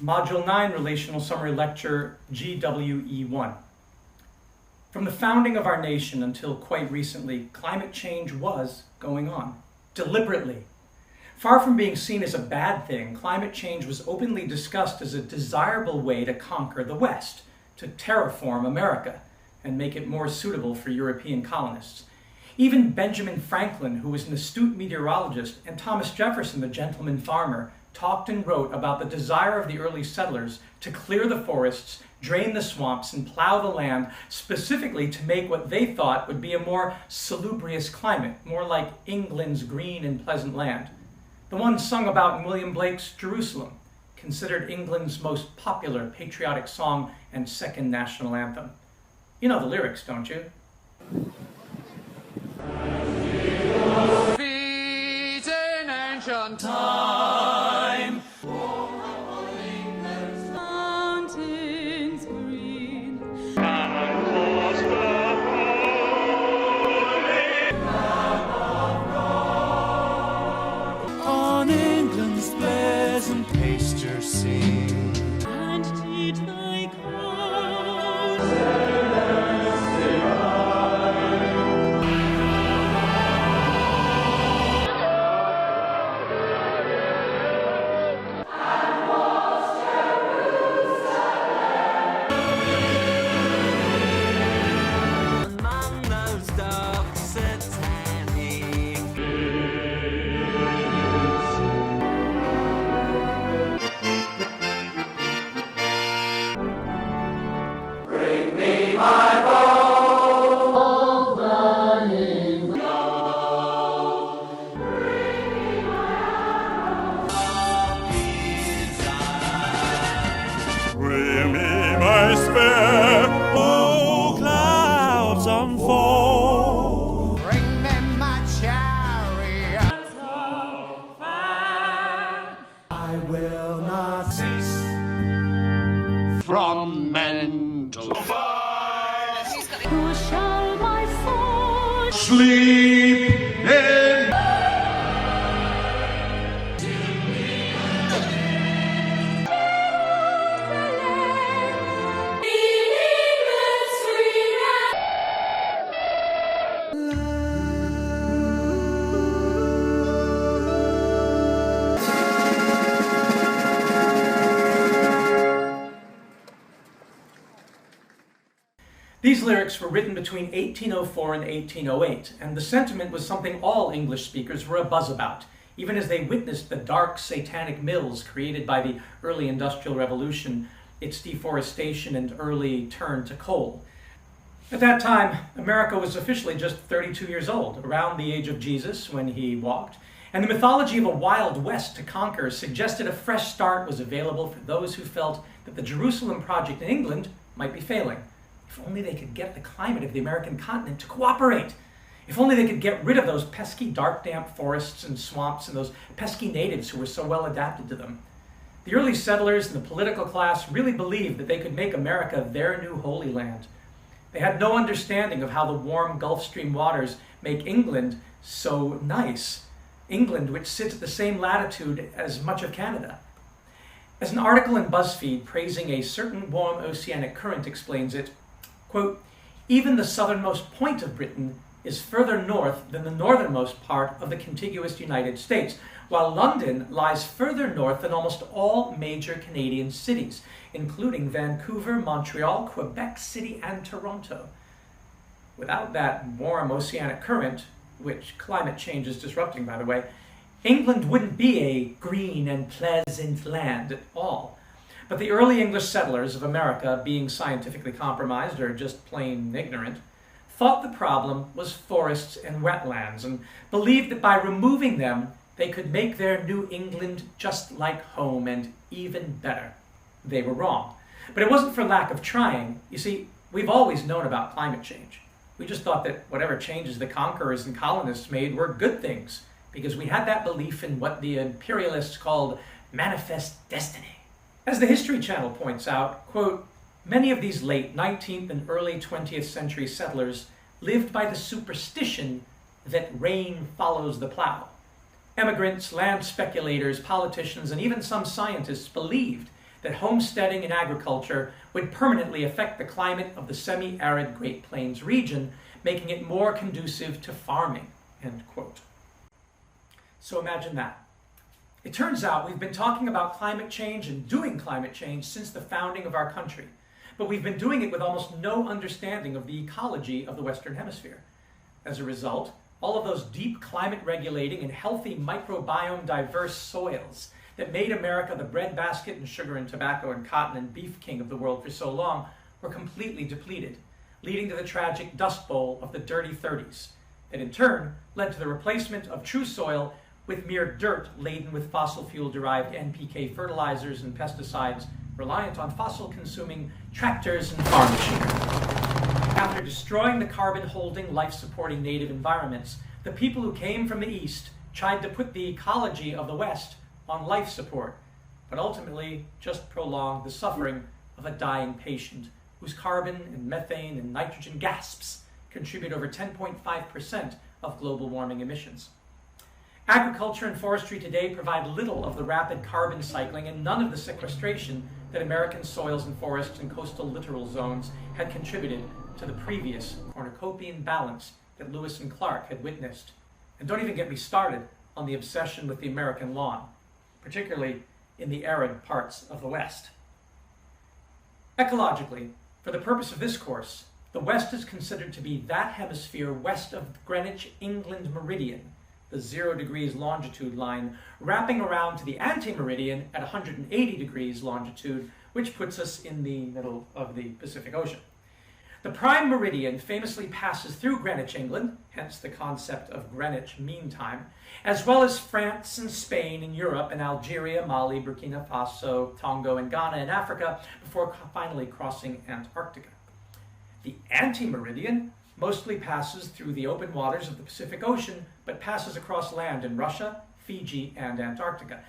Module 9, Relational Summary Lecture, GWE1. From the founding of our nation until quite recently, climate change was going on, deliberately. Far from being seen as a bad thing, climate change was openly discussed as a desirable way to conquer the West, to terraform America, and make it more suitable for European colonists. Even Benjamin Franklin, who was an astute meteorologist, and Thomas Jefferson, the gentleman farmer, talked and wrote about the desire of the early settlers to clear the forests, drain the swamps, and plow the land, specifically to make what they thought would be a more salubrious climate, more like England's green and pleasant land. The one sung about in William Blake's Jerusalem, considered England's most popular patriotic song and second national anthem. You know the lyrics, don't you? Feet in ancient time, mountains green, and was the holy on England's pleasant pasture scene. and did thy cause Among those dark satanic bring me my spare, oh clouds unfold. Bring me my chariot. I will not cease from mental who shall my foot sleep in. These lyrics were written between 1804 and 1808, and the sentiment was something all English speakers were abuzz about, even as they witnessed the dark satanic mills created by the early Industrial Revolution, its deforestation, and early turn to coal. At that time, America was officially just 32 years old, around the age of Jesus when he walked, and the mythology of a wild west to conquer suggested a fresh start was available for those who felt that the Jerusalem project in England might be failing. If only they could get the climate of the American continent to cooperate. If only they could get rid of those pesky dark, damp forests and swamps and those pesky natives who were so well adapted to them. The early settlers and the political class really believed that they could make America their new holy land. They had no understanding of how the warm Gulf Stream waters make England so nice. England, which sits at the same latitude as much of Canada. As an article in BuzzFeed praising a certain warm oceanic current explains it, quote, even the southernmost point of Britain is further north than the northernmost part of the contiguous United States, while London lies further north than almost all major Canadian cities, including Vancouver, Montreal, Quebec City, and Toronto. Without that warm oceanic current, which climate change is disrupting, by the way, England wouldn't be a green and pleasant land at all. But the early English settlers of America, being scientifically compromised or just plain ignorant, thought the problem was forests and wetlands and believed that by removing them, they could make their New England just like home and even better. They were wrong. But it wasn't for lack of trying. You see, we've always known about climate change. We just thought that whatever changes the conquerors and colonists made were good things, because we had that belief in what the imperialists called manifest destiny. As the History Channel points out, quote, many of these late 19th and early 20th century settlers lived by the superstition that rain follows the plow. Emigrants, land speculators, politicians, and even some scientists believed that homesteading and agriculture would permanently affect the climate of the semi-arid Great Plains region, making it more conducive to farming, end quote. So imagine that. It turns out we've been talking about climate change and doing climate change since the founding of our country, but we've been doing it with almost no understanding of the ecology of the Western Hemisphere. As a result, all of those deep climate regulating and healthy microbiome diverse soils that made America the breadbasket and sugar and tobacco and cotton and beef king of the world for so long were completely depleted, leading to the tragic Dust Bowl of the dirty 30s, that in turn led to the replacement of true soil with mere dirt laden with fossil fuel-derived NPK fertilizers and pesticides reliant on fossil-consuming tractors and farm machinery. After destroying the carbon-holding, life-supporting native environments, the people who came from the East tried to put the ecology of the West on life support, but ultimately just prolonged the suffering of a dying patient whose carbon and methane and nitrogen gasps contribute over 10.5% of global warming emissions. Agriculture and forestry today provide little of the rapid carbon cycling and none of the sequestration that American soils and forests and coastal littoral zones had contributed to the previous cornucopian balance that Lewis and Clark had witnessed. And don't even get me started on the obsession with the American lawn, particularly in the arid parts of the West. Ecologically, for the purpose of this course, the West is considered to be that hemisphere west of Greenwich, England meridian, the 0 degrees longitude line, wrapping around to the anti-meridian at 180 degrees longitude, which puts us in the middle of the Pacific Ocean. The prime meridian famously passes through Greenwich, England, hence the concept of Greenwich Mean Time, as well as France and Spain and Europe and Algeria, Mali, Burkina Faso, Tonga, and Ghana in Africa, before finally crossing Antarctica. The anti-meridian mostly passes through the open waters of the Pacific Ocean, but passes across land in Russia, Fiji, and Antarctica.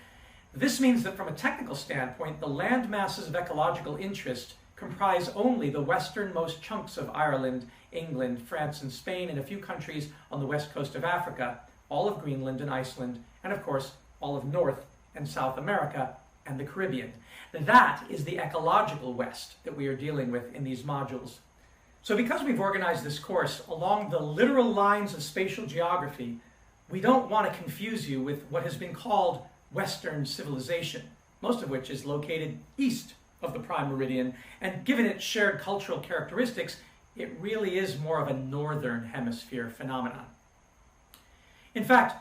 This means that from a technical standpoint, the land masses of ecological interest comprise only the westernmost chunks of Ireland, England, France, and Spain, and a few countries on the west coast of Africa, all of Greenland and Iceland, and of course, all of North and South America and the Caribbean. That is the ecological West that we are dealing with in these modules. So because we've organized this course along the literal lines of spatial geography, we don't want to confuse you with what has been called Western civilization, most of which is located east of the prime meridian, and given its shared cultural characteristics, it really is more of a northern hemisphere phenomenon. In fact,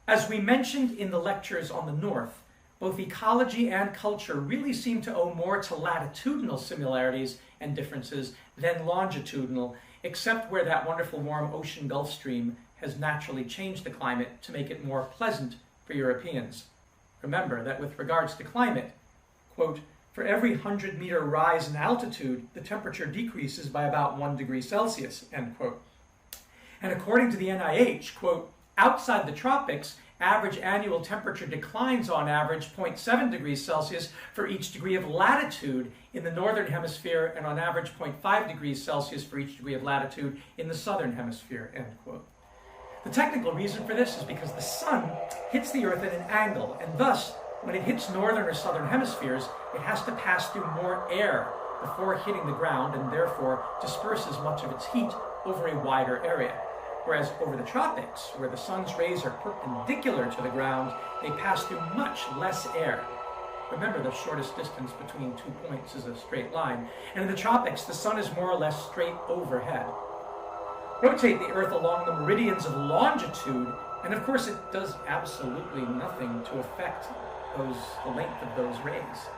as we mentioned in the lectures on the north, both ecology and culture really seem to owe more to latitudinal similarities and differences than longitudinal, except where that wonderful warm ocean Gulf Stream has naturally changed the climate to make it more pleasant for Europeans. Remember that with regards to climate, quote, for every 100-meter rise in altitude, the temperature decreases by about 1 degree Celsius, end quote. And according to the NIH, quote, outside the tropics, average annual temperature declines on average 0.7 degrees Celsius for each degree of latitude in the northern hemisphere, and on average 0.5 degrees Celsius for each degree of latitude in the southern hemisphere, end quote. The technical reason for this is because the sun hits the Earth at an angle, and thus, when it hits northern or southern hemispheres, it has to pass through more air before hitting the ground, and therefore disperses much of its heat over a wider area. Whereas over the tropics, where the sun's rays are perpendicular to the ground, they pass through much less air. Remember, the shortest distance between 2 points is a straight line. And in the tropics, the sun is more or less straight overhead. Rotate the Earth along the meridians of longitude, and of course it does absolutely nothing to affect the length of those rays.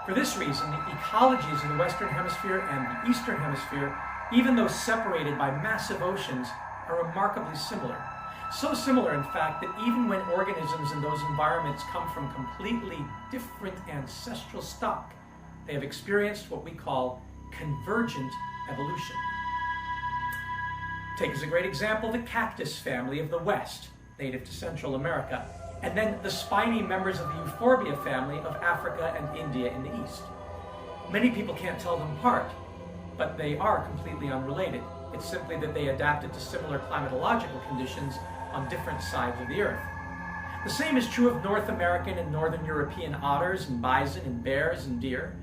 For this reason, the ecologies in the Western Hemisphere and the Eastern Hemisphere, even though separated by massive oceans, are remarkably similar. So similar, in fact, that even when organisms in those environments come from completely different ancestral stock, they have experienced what we call convergent evolution. Take as a great example the cactus family of the West, native to Central America, and then the spiny members of the euphorbia family of Africa and India in the East. Many people can't tell them apart, but they are completely unrelated. It's simply that they adapted to similar climatological conditions on different sides of the Earth. The same is true of North American and Northern European otters and bison and bears and deer.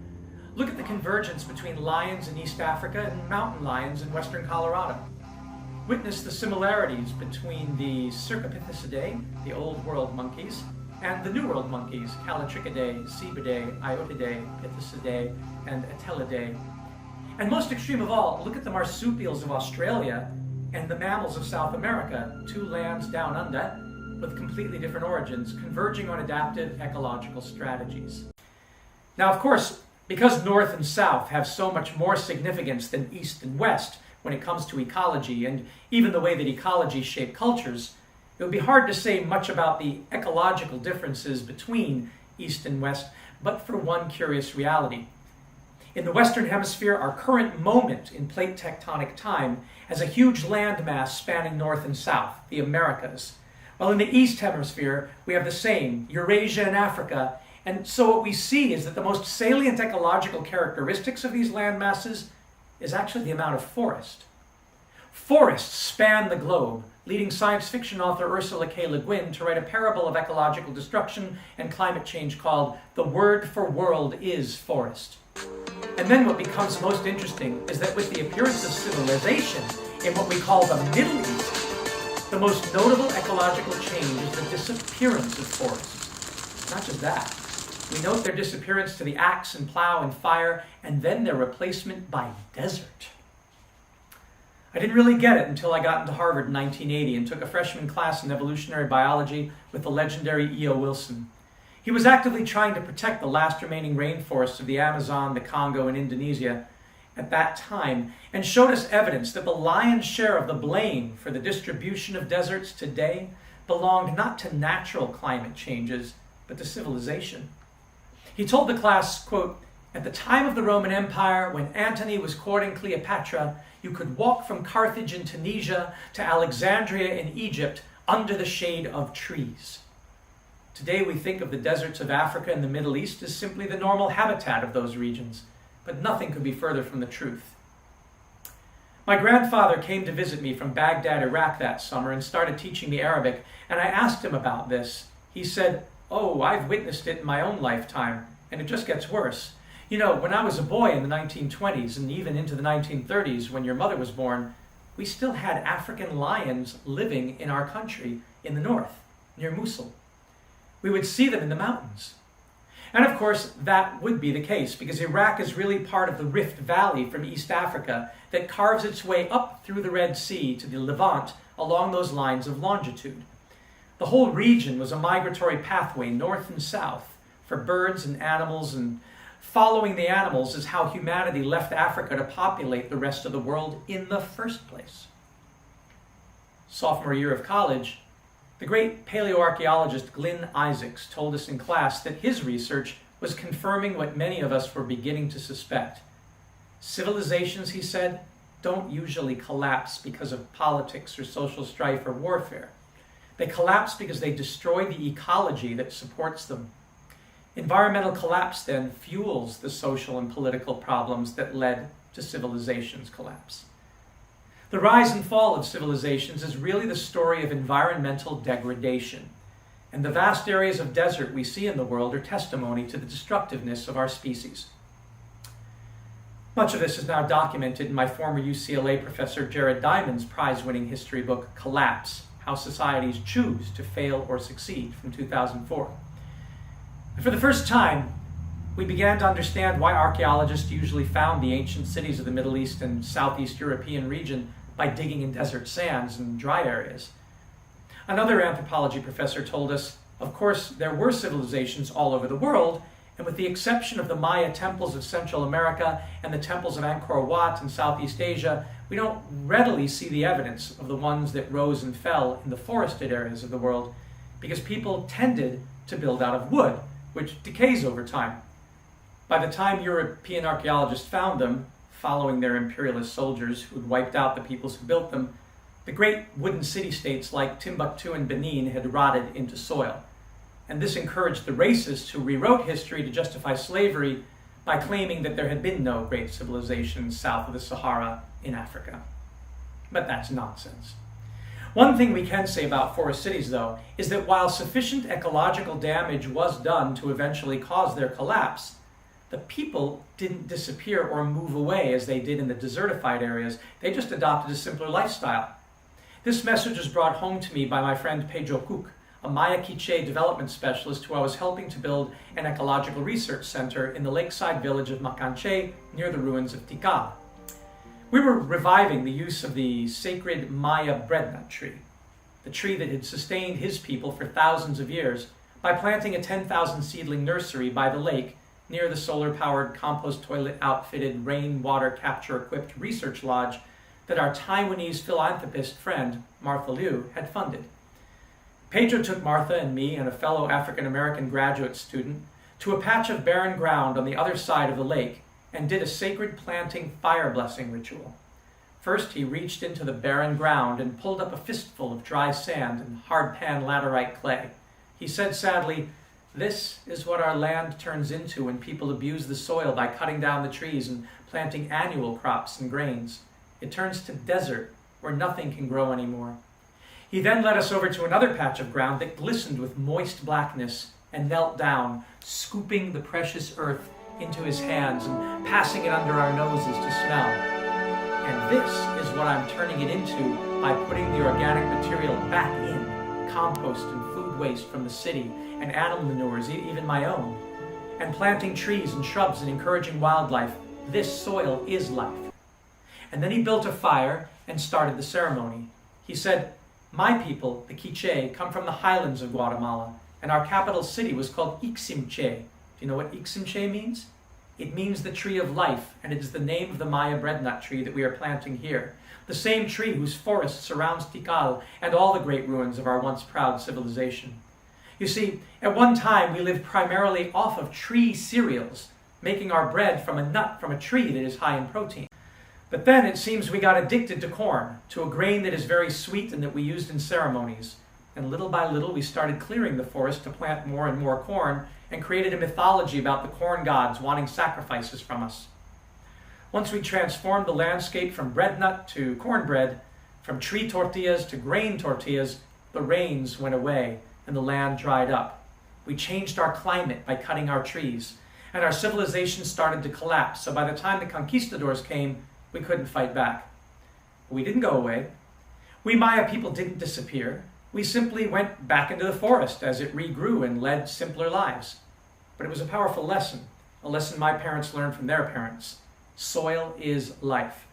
Look at the convergence between lions in East Africa and mountain lions in western Colorado. Witness the similarities between the Cercopithecidae, the Old World monkeys, and the New World monkeys, Callitrichidae, Cebidae, Iotidae, Pithecidae, and Atelidae. And most extreme of all, look at the marsupials of Australia and the mammals of South America, two lands down under, with completely different origins, converging on adaptive ecological strategies. Now, of course, because North and South have so much more significance than East and West when it comes to ecology, and even the way that ecology shape cultures, it would be hard to say much about the ecological differences between East and West, but for one curious reality. In the Western Hemisphere, our current moment in plate tectonic time has a huge landmass spanning North and South, the Americas. While in the East Hemisphere, we have the same, Eurasia and Africa, and so what we see is that the most salient ecological characteristics of these landmasses is actually the amount of forest. Forests span the globe, leading science fiction author Ursula K. Le Guin to write a parable of ecological destruction and climate change called "The Word for World is Forest." And then what becomes most interesting is that with the appearance of civilization in what we call the Middle East, the most notable ecological change is the disappearance of forests. Not just that. We note their disappearance to the axe and plow and fire, and then their replacement by desert. I didn't really get it until I got into Harvard in 1980 and took a freshman class in evolutionary biology with the legendary E.O. Wilson. He was actively trying to protect the last remaining rainforests of the Amazon, the Congo, and Indonesia at that time, and showed us evidence that the lion's share of the blame for the distribution of deserts today belonged not to natural climate changes, but to civilization. He told the class, quote, "At the time of the Roman Empire, when Antony was courting Cleopatra, you could walk from Carthage in Tunisia to Alexandria in Egypt under the shade of trees. Today we think of the deserts of Africa and the Middle East as simply the normal habitat of those regions, but nothing could be further from the truth." My grandfather came to visit me from Baghdad, Iraq that summer and started teaching me Arabic, and I asked him about this. He said, "Oh, I've witnessed it in my own lifetime, and it just gets worse. You know, when I was a boy in the 1920s and even into the 1930s when your mother was born, we still had African lions living in our country in the north, near Mosul. We would see them in the mountains." And of course, that would be the case because Iraq is really part of the Rift Valley from East Africa that carves its way up through the Red Sea to the Levant along those lines of longitude. The whole region was a migratory pathway north and south for birds and animals, and following the animals is how humanity left Africa to populate the rest of the world in the first place. Sophomore year of college, the great paleoarchaeologist Glyn Isaacs told us in class that his research was confirming what many of us were beginning to suspect. Civilizations, he said, don't usually collapse because of politics or social strife or warfare. They collapse because they destroy the ecology that supports them. Environmental collapse then fuels the social and political problems that led to civilization's collapse. The rise and fall of civilizations is really the story of environmental degradation, and the vast areas of desert we see in the world are testimony to the destructiveness of our species. Much of this is now documented in my former UCLA professor Jared Diamond's prize-winning history book, Collapse: How Societies Choose to Fail or Succeed, from 2004. And for the first time, we began to understand why archaeologists usually found the ancient cities of the Middle East and Southeast European region by digging in desert sands and dry areas. Another anthropology professor told us, of course, there were civilizations all over the world, and with the exception of the Maya temples of Central America and the temples of Angkor Wat in Southeast Asia, we don't readily see the evidence of the ones that rose and fell in the forested areas of the world, because people tended to build out of wood, which decays over time. By the time European archaeologists found them, following their imperialist soldiers who'd wiped out the peoples who built them, the great wooden city-states like Timbuktu and Benin had rotted into soil. And this encouraged the racists who rewrote history to justify slavery by claiming that there had been no great civilization south of the Sahara in Africa. But that's nonsense. One thing we can say about forest cities, though, is that while sufficient ecological damage was done to eventually cause their collapse, the people didn't disappear or move away as they did in the desertified areas. They just adopted a simpler lifestyle. This message was brought home to me by my friend Pedro Cook, a Maya Quiche development specialist who I was helping to build an ecological research center in the lakeside village of Macanche near the ruins of Tikal. We were reviving the use of the sacred Maya breadnut tree, the tree that had sustained his people for thousands of years, by planting a 10,000 seedling nursery by the lake near the solar-powered compost toilet outfitted rainwater capture equipped research lodge that our Taiwanese philanthropist friend Martha Liu had funded. Pedro took Martha and me and a fellow African-American graduate student to a patch of barren ground on the other side of the lake and did a sacred planting fire blessing ritual. First, he reached into the barren ground and pulled up a fistful of dry sand and hard-pan laterite clay. He said sadly, "This is what our land turns into when people abuse the soil by cutting down the trees and planting annual crops and grains. It turns to desert where nothing can grow anymore." He then led us over to another patch of ground that glistened with moist blackness and knelt down, scooping the precious earth into his hands and passing it under our noses to smell. And this is what I'm turning it into by putting the organic material back in, compost and food waste from the city and animal manures, even my own, and planting trees and shrubs and encouraging wildlife. This soil is life. And then he built a fire and started the ceremony. He said, "My people, the Quiche, come from the highlands of Guatemala, and our capital city was called Iximche. Do you know what Iximche means? It means the tree of life, and it is the name of the Maya breadnut tree that we are planting here. The same tree whose forest surrounds Tikal and all the great ruins of our once proud civilization." You see, at one time we lived primarily off of tree cereals, making our bread from a nut from a tree that is high in protein. But then it seems we got addicted to corn, to a grain that is very sweet and that we used in ceremonies. And little by little we started clearing the forest to plant more and more corn and created a mythology about the corn gods wanting sacrifices from us. Once we transformed the landscape from breadnut to cornbread, from tree tortillas to grain tortillas, the rains went away and the land dried up. We changed our climate by cutting our trees, and our civilization started to collapse. So by the time the conquistadors came, we couldn't fight back. We didn't go away. We Maya people didn't disappear. We simply went back into the forest as it regrew and led simpler lives. But it was a powerful lesson, a lesson my parents learned from their parents. Soil is life.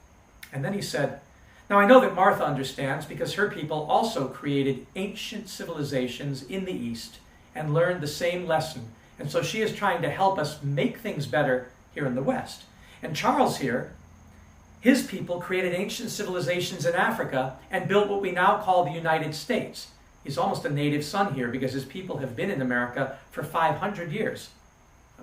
And then he said, "Now I know that Martha understands because her people also created ancient civilizations in the East and learned the same lesson. And so she is trying to help us make things better here in the West. And Charles here, his people created ancient civilizations in Africa and built what we now call the United States. He's almost a native son here because his people have been in America for 500 years.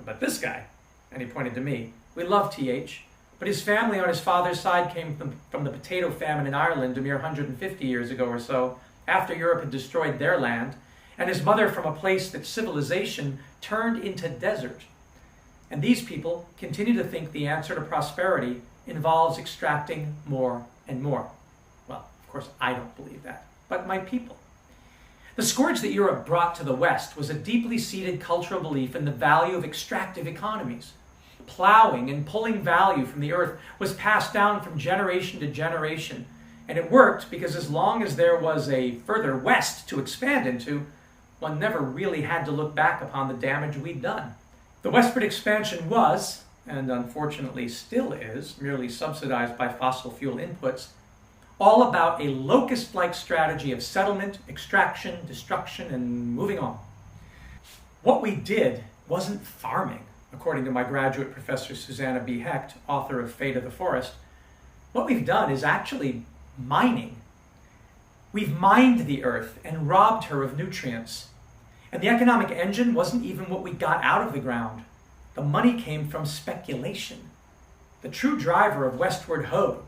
But this guy," and he pointed to me, "we love TH, but his family on his father's side came from the potato famine in Ireland a mere 150 years ago or so, after Europe had destroyed their land, and his mother from a place that civilization turned into desert. And these people continue to think the answer to prosperity involves extracting more and more." Well, of course, I don't believe that, but my people. The scourge that Europe brought to the West was a deeply seated cultural belief in the value of extractive economies. Plowing and pulling value from the earth was passed down from generation to generation, and it worked because as long as there was a further west to expand into, one never really had to look back upon the damage we'd done. The westward expansion was, and unfortunately still is, merely subsidized by fossil fuel inputs, all about a locust-like strategy of settlement, extraction, destruction, and moving on. What we did wasn't farming, according to my graduate professor Susanna B. Hecht, author of Fate of the Forest. What we've done is actually mining. We've mined the earth and robbed her of nutrients. And the economic engine wasn't even what we got out of the ground. The money came from speculation. The true driver of westward ho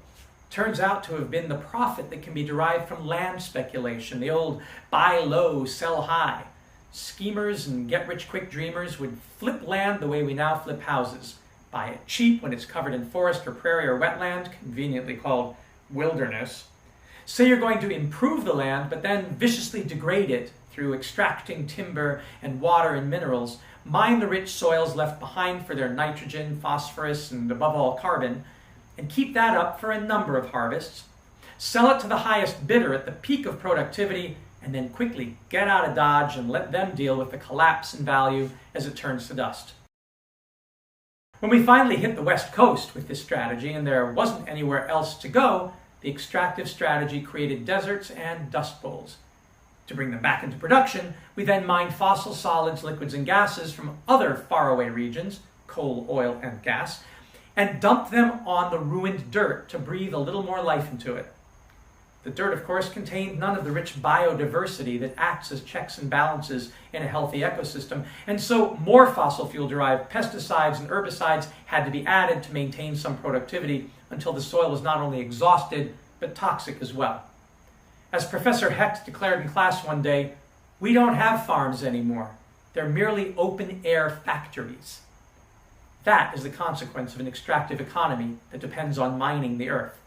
turns out to have been the profit that can be derived from land speculation, the old buy low, sell high. Schemers and get-rich-quick dreamers would flip land the way we now flip houses. Buy it cheap when it's covered in forest or prairie or wetland, conveniently called wilderness. Say you're going to improve the land, but then viciously degrade it through extracting timber and water and minerals, mine the rich soils left behind for their nitrogen, phosphorus, and above all carbon, and keep that up for a number of harvests, sell it to the highest bidder at the peak of productivity, and then quickly get out of Dodge and let them deal with the collapse in value as it turns to dust. When we finally hit the West Coast with this strategy and there wasn't anywhere else to go, the extractive strategy created deserts and dust bowls. To bring them back into production, we then mined fossil solids, liquids, and gases from other faraway regions, coal, oil, and gas, and dumped them on the ruined dirt to breathe a little more life into it. The dirt, of course, contained none of the rich biodiversity that acts as checks and balances in a healthy ecosystem, and so more fossil fuel-derived pesticides and herbicides had to be added to maintain some productivity until the soil was not only exhausted, but toxic as well. As Professor Hecht declared in class one day, "We don't have farms anymore. They're merely open-air factories." That is the consequence of an extractive economy that depends on mining the earth.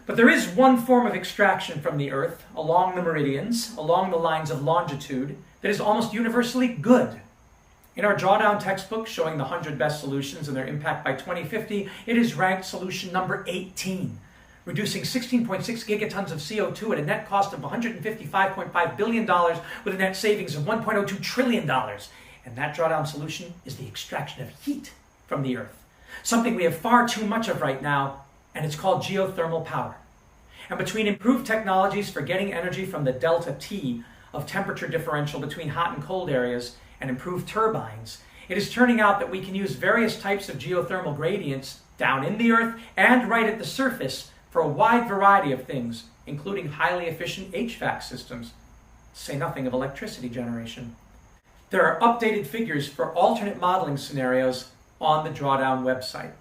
But there is one form of extraction from the earth, along the meridians, along the lines of longitude, that is almost universally good. In our drawdown textbook showing the 100 best solutions and their impact by 2050, it is ranked solution number 18, reducing 16.6 gigatons of CO2 at a net cost of $155.5 billion with a net savings of $1.02 trillion. And that drawdown solution is the extraction of heat from the earth, something we have far too much of right now, and it's called geothermal power. And between improved technologies for getting energy from the delta T of temperature differential between hot and cold areas and improved turbines, it is turning out that we can use various types of geothermal gradients down in the earth and right at the surface for a wide variety of things, including highly efficient HVAC systems, to say nothing of electricity generation. There are updated figures for alternate modeling scenarios on the Drawdown website.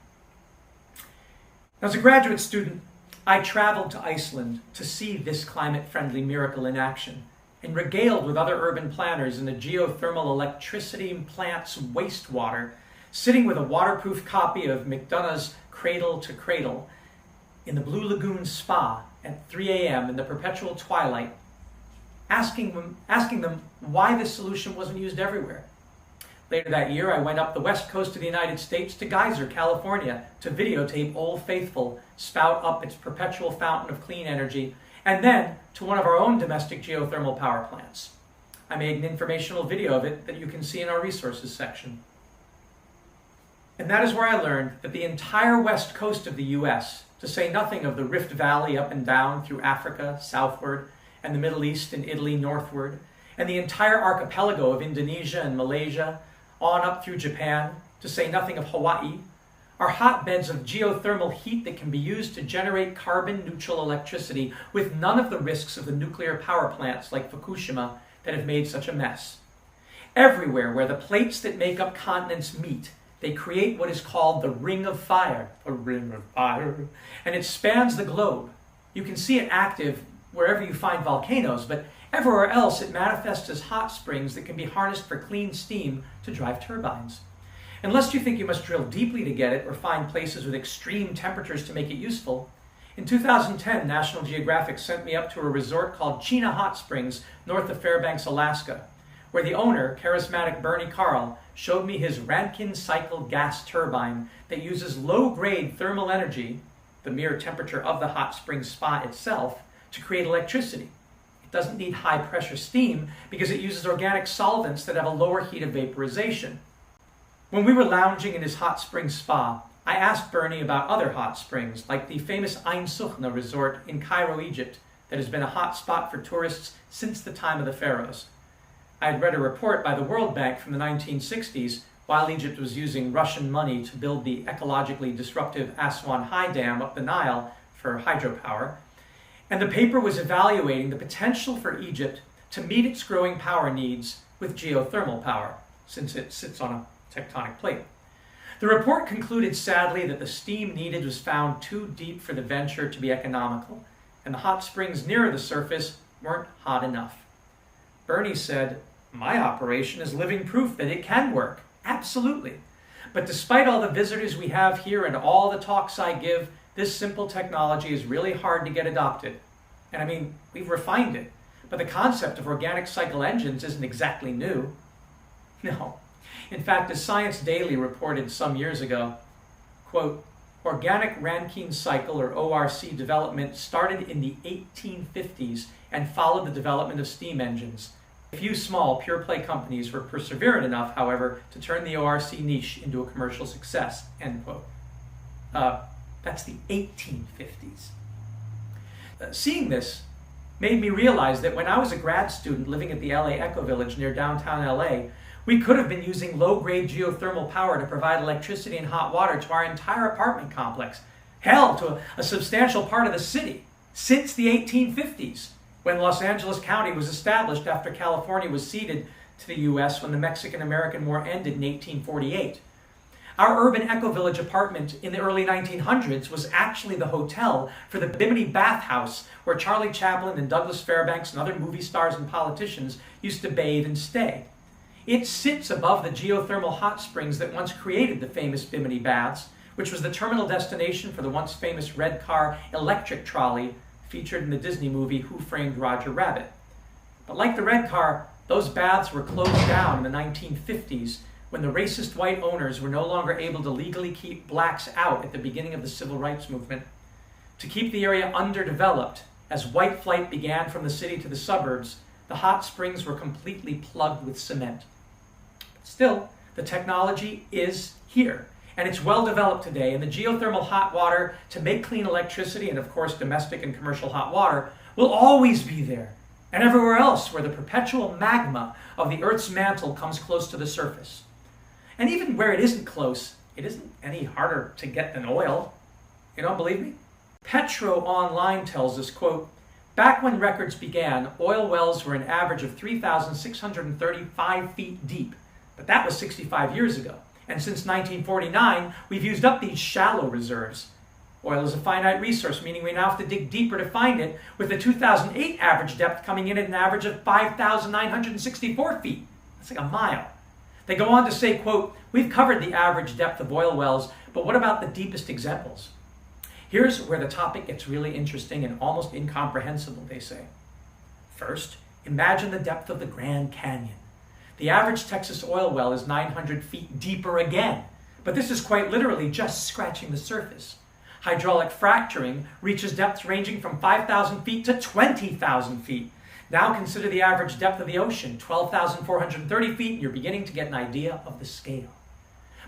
As a graduate student, I traveled to Iceland to see this climate-friendly miracle in action and regaled with other urban planners in the geothermal electricity plant's wastewater, sitting with a waterproof copy of McDonough's Cradle to Cradle in the Blue Lagoon Spa at 3 a.m. in the perpetual twilight, asking them why this solution wasn't used everywhere. Later that year, I went up the west coast of the United States to Geyser, California, to videotape Old Faithful spout up its perpetual fountain of clean energy, and then to one of our own domestic geothermal power plants. I made an informational video of it that you can see in our resources section. And that is where I learned that the entire west coast of the US, to say nothing of the Rift Valley up and down through Africa southward, and the Middle East and Italy northward, and the entire archipelago of Indonesia and Malaysia, on up through Japan, to say nothing of Hawaii, are hotbeds of geothermal heat that can be used to generate carbon-neutral electricity with none of the risks of the nuclear power plants like Fukushima that have made such a mess. Everywhere where the plates that make up continents meet, they create what is called the Ring of Fire, a ring of fire, and it spans the globe. You can see it active wherever you find volcanoes, but everywhere else it manifests as hot springs that can be harnessed for clean steam to drive turbines. Unless you think you must drill deeply to get it or find places with extreme temperatures to make it useful, in 2010, National Geographic sent me up to a resort called Chena Hot Springs, north of Fairbanks, Alaska, where the owner, charismatic Bernie Carl, showed me his Rankine cycle gas turbine that uses low-grade thermal energy, the mere temperature of the hot spring spa itself, to create electricity. It doesn't need high-pressure steam because it uses organic solvents that have a lower heat of vaporization. When we were lounging in his hot spring spa, I asked Bernie about other hot springs, like the famous Ain Sokhna resort in Cairo, Egypt, that has been a hot spot for tourists since the time of the pharaohs. I had read a report by the World Bank from the 1960s while Egypt was using Russian money to build the ecologically disruptive Aswan High Dam up the Nile for hydropower, and the paper was evaluating the potential for Egypt to meet its growing power needs with geothermal power, since it sits on a tectonic plate. The report concluded sadly that the steam needed was found too deep for the venture to be economical, and the hot springs nearer the surface weren't hot enough. Bernie said, "My operation is living proof that it can work, absolutely. But despite all the visitors we have here and all the talks I give, this simple technology is really hard to get adopted. And I mean, we've refined it. But the concept of organic cycle engines isn't exactly new. No. In fact, as Science Daily reported some years ago, quote, organic Rankine cycle, or ORC, development started in the 1850s and followed the development of steam engines. A few small, pure-play companies were perseverant enough, however, to turn the ORC niche into a commercial success, end quote. That's the 1850s. Seeing this made me realize that when I was a grad student living at the LA Eco Village near downtown LA, we could have been using low-grade geothermal power to provide electricity and hot water to our entire apartment complex, hell, to a substantial part of the city, since the 1850s, when Los Angeles County was established after California was ceded to the U.S. when the Mexican-American War ended in 1848. Our urban eco-village apartment in the early 1900s was actually the hotel for the Bimini Bathhouse, where Charlie Chaplin and Douglas Fairbanks and other movie stars and politicians used to bathe and stay. It sits above the geothermal hot springs that once created the famous Bimini Baths, which was the terminal destination for the once famous red car electric trolley featured in the Disney movie Who Framed Roger Rabbit. But like the red car, those baths were closed down in the 1950s when the racist white owners were no longer able to legally keep blacks out at the beginning of the civil rights movement. To keep the area underdeveloped, as white flight began from the city to the suburbs, the hot springs were completely plugged with cement. Still, the technology is here, and it's well developed today, and the geothermal hot water to make clean electricity, and of course domestic and commercial hot water, will always be there, and everywhere else where the perpetual magma of the Earth's mantle comes close to the surface. And even where it isn't close, it isn't any harder to get than oil. You don't believe me? Petro Online tells us, quote, back when records began, oil wells were an average of 3,635 feet deep, but that was 65 years ago. And since 1949, we've used up these shallow reserves. Oil is a finite resource, meaning we now have to dig deeper to find it, with the 2008 average depth coming in at an average of 5,964 feet. That's like a mile. They go on to say, quote, we've covered the average depth of oil wells, but what about the deepest examples? Here's where the topic gets really interesting and almost incomprehensible, they say. First, imagine the depth of the Grand Canyon. The average Texas oil well is 900 feet deeper again, but this is quite literally just scratching the surface. Hydraulic fracturing reaches depths ranging from 5,000 feet to 20,000 feet. Now consider the average depth of the ocean, 12,430 feet, and you're beginning to get an idea of the scale.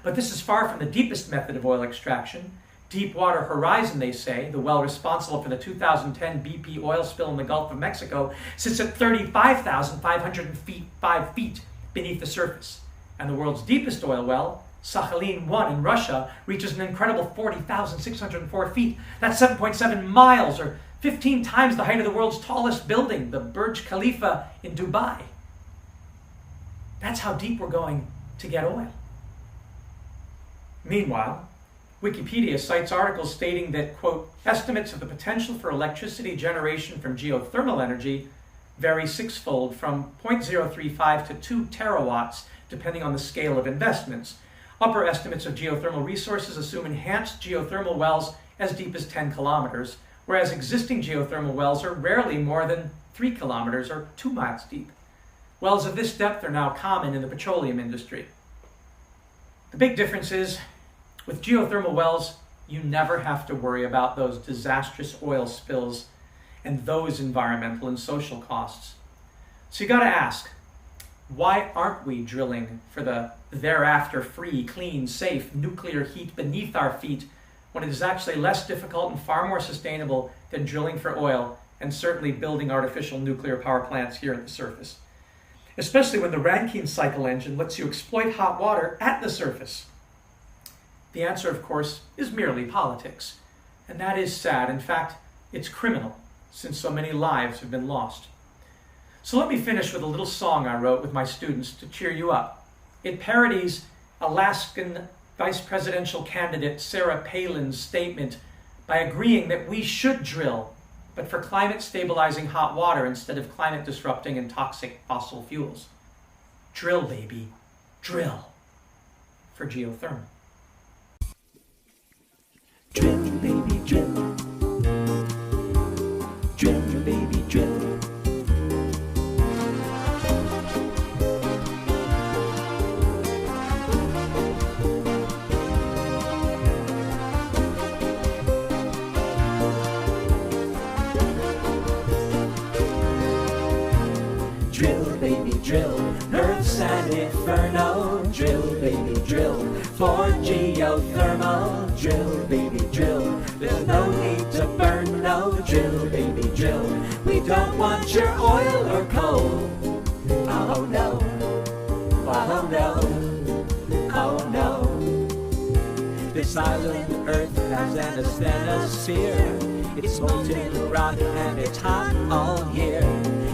But this is far from the deepest method of oil extraction. Deepwater Horizon, they say, the well responsible for the 2010 BP oil spill in the Gulf of Mexico, sits at 35,505 feet beneath the surface. And the world's deepest oil well, Sakhalin-1 in Russia, reaches an incredible 40,604 feet. That's 7.7 miles, or 15 times the height of the world's tallest building, the Burj Khalifa in Dubai. That's how deep we're going to get oil. Meanwhile, Wikipedia cites articles stating that, quote, estimates of the potential for electricity generation from geothermal energy vary sixfold from 0.035 to 2 terawatts, depending on the scale of investments. Upper estimates of geothermal resources assume enhanced geothermal wells as deep as 10 kilometers, whereas existing geothermal wells are rarely more than 3 kilometers or 2 miles deep. Wells of this depth are now common in the petroleum industry. The big difference is, with geothermal wells, you never have to worry about those disastrous oil spills and those environmental and social costs. So you got to ask, why aren't we drilling for the thereafter free, clean, safe nuclear heat beneath our feet when it is actually less difficult and far more sustainable than drilling for oil and certainly building artificial nuclear power plants here at the surface? Especially when the Rankine cycle engine lets you exploit hot water at the surface. The answer, of course, is merely politics. And that is sad. In fact, it's criminal, since so many lives have been lost. So let me finish with a little song I wrote with my students to cheer you up. It parodies Alaskan vice presidential candidate Sarah Palin's statement by agreeing that we should drill, but for climate stabilizing hot water instead of climate disrupting and toxic fossil fuels. Drill, baby, drill for geothermal. Drill, baby, drill. Drill, baby. drill. Earth's an inferno. Drill, baby, drill. For geothermal. Drill, baby, drill. There's no need to burn, no. Drill, baby, drill. We don't want your oil or coal. Oh no. Oh no. Oh no. This island Earth has an asthenosphere. It's molten rock and it's hot all year.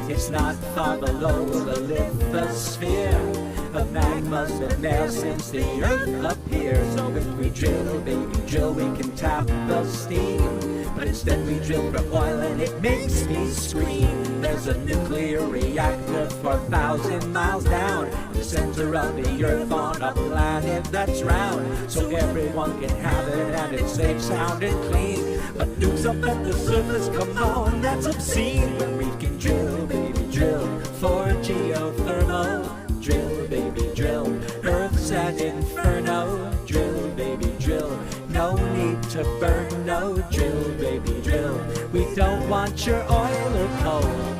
It's not far below the lithosphere. A magma's been there since the Earth appeared. So if we drill, baby, drill, we can tap the steam. But instead we drill for oil and it makes me scream. There's a nuclear reactor 4,000 miles down in the center of the Earth on a planet that's round. So everyone can have it and it's safe, sound and clean. But nukes up at the surface, come on, that's obscene. When we can drill, baby, drill for geothermal. Drill, baby, drill. Earth's an inferno. Drill, baby, drill. No need to burn, no. Drill, baby, drill. We don't want your oil or coal.